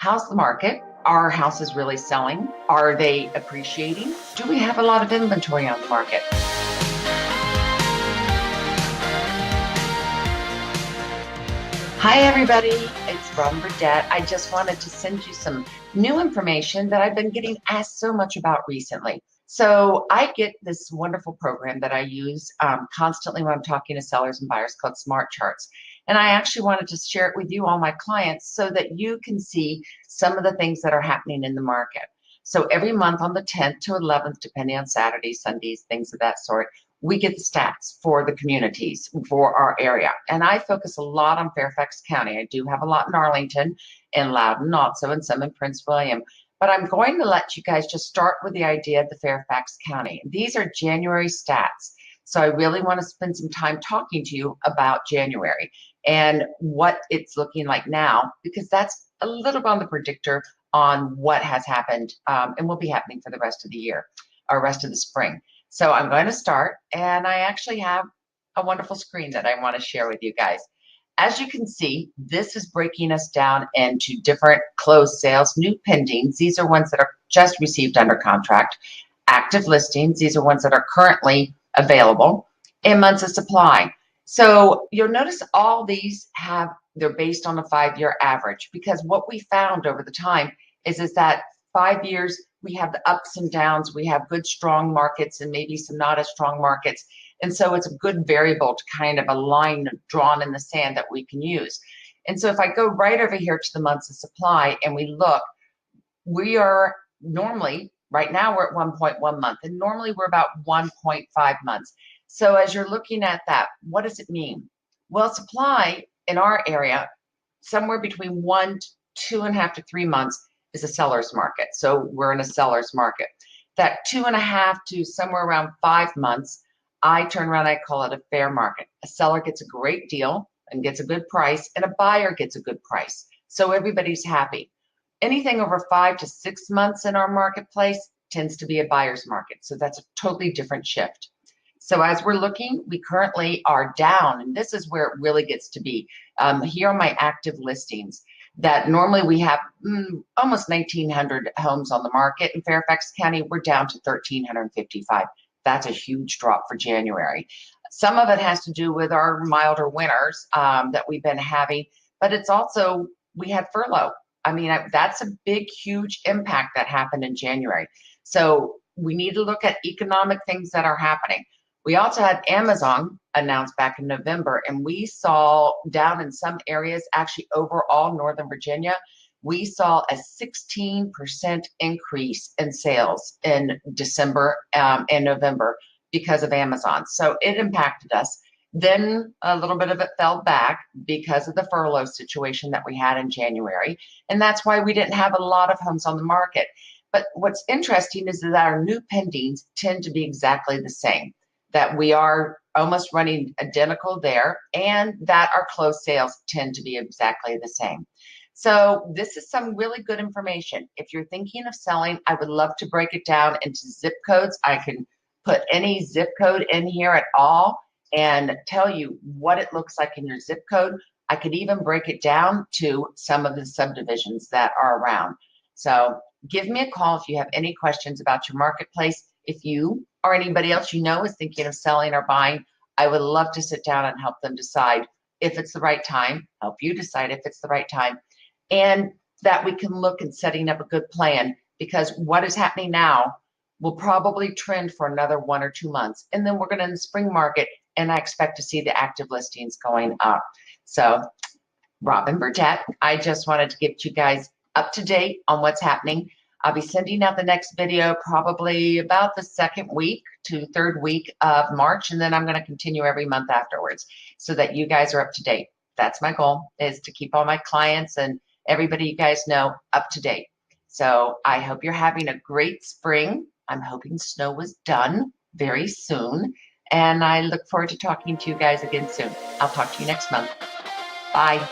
How's the market? Are houses really selling? Are they appreciating? Do we have a lot of inventory on the market? Hi, everybody. It's Robyn Burdett. I just wanted to send you some new information that I've been getting asked so much about recently. So I get this wonderful program that I use constantly when I'm talking to sellers and buyers called Smart Charts. And I actually wanted to share it with you, all my clients, so that you can see some of the things that are happening in the market. So every month on the 10th to 11th, depending on Saturdays, Sundays, things of that sort, we get the stats for the communities for our area. And I focus a lot on Fairfax County. I do have a lot in Arlington and Loudoun also, and some in Prince William. But I'm going to let you guys just start with the idea of the Fairfax County. These are January stats. So I really want to spend some time talking to you about January and what it's looking like now, because that's a little bit on the predictor on what has happened and will be happening for the rest of the year or rest of the spring. So I'm going to start, and I actually have a wonderful screen that I want to share with you guys. As you can see, this is breaking us down into different closed sales, new pendings. These are ones that are just received under contract. Active listings, these are ones that are currently available, and months of supply. So you'll notice all these they're based on a 5-year average, because what we found over the time is that 5 years, we have the ups and downs. We have good, strong markets and maybe some not as strong markets. And so it's a good variable to kind of a line drawn in the sand that we can use. And so if I go right over here to the months of supply and we look, we are normally, right now we're at 1.1 month, and normally we're about 1.5 months. So as you're looking at that, what does it mean? Well, supply in our area, somewhere between 1 to 2.5 to 3 months is a seller's market. So we're in a seller's market. That 2.5 to somewhere around 5 months, I turn around, I call it a fair market. A seller gets a great deal and gets a good price, and a buyer gets a good price. So everybody's happy. Anything over 5 to 6 months in our marketplace tends to be a buyer's market. So that's a totally different shift. So as we're looking, we currently are down, and this is where it really gets to be. Here are my active listings. That normally we have almost 1,900 homes on the market in Fairfax County. We're down to 1,355. That's a huge drop for January. Some of it has to do with our milder winters that we've been having, but it's also, we had furlough. I mean, that's a big, huge impact that happened in January. So we need to look at economic things that are happening. We also had Amazon announced back in November, and we saw down in some areas, actually overall Northern Virginia, we saw a 16% increase in sales in December and November because of Amazon. So it impacted us. Then a little bit of it fell back because of the furlough situation that we had in January. And that's why we didn't have a lot of homes on the market. But what's interesting is that our new pendings tend to be exactly the same, that we are almost running identical there, and that our closed sales tend to be exactly the same. So this is some really good information. If you're thinking of selling, I would love to break it down into zip codes. I can put any zip code in here at all and tell you what it looks like in your zip code. I could even break it down to some of the subdivisions that are around. So give me a call if you have any questions about your marketplace. If you or anybody else you know is thinking of selling or buying, I would love to sit down and help them decide if it's the right time, help you decide if it's the right time, and that we can look at setting up a good plan, because what is happening now will probably trend for another 1 or 2 months. And then we're going to in the spring market, and I expect to see the active listings going up. So Robyn Burdett, I just wanted to get you guys up to date on what's happening. I'll be sending out the next video probably about the second week to third week of March, and then I'm going to continue every month afterwards so that you guys are up to date. That's my goal, is to keep all my clients and everybody you guys know up to date. So I hope you're having a great spring. I'm hoping snow is done very soon, and I look forward to talking to you guys again soon. I'll talk to you next month. Bye.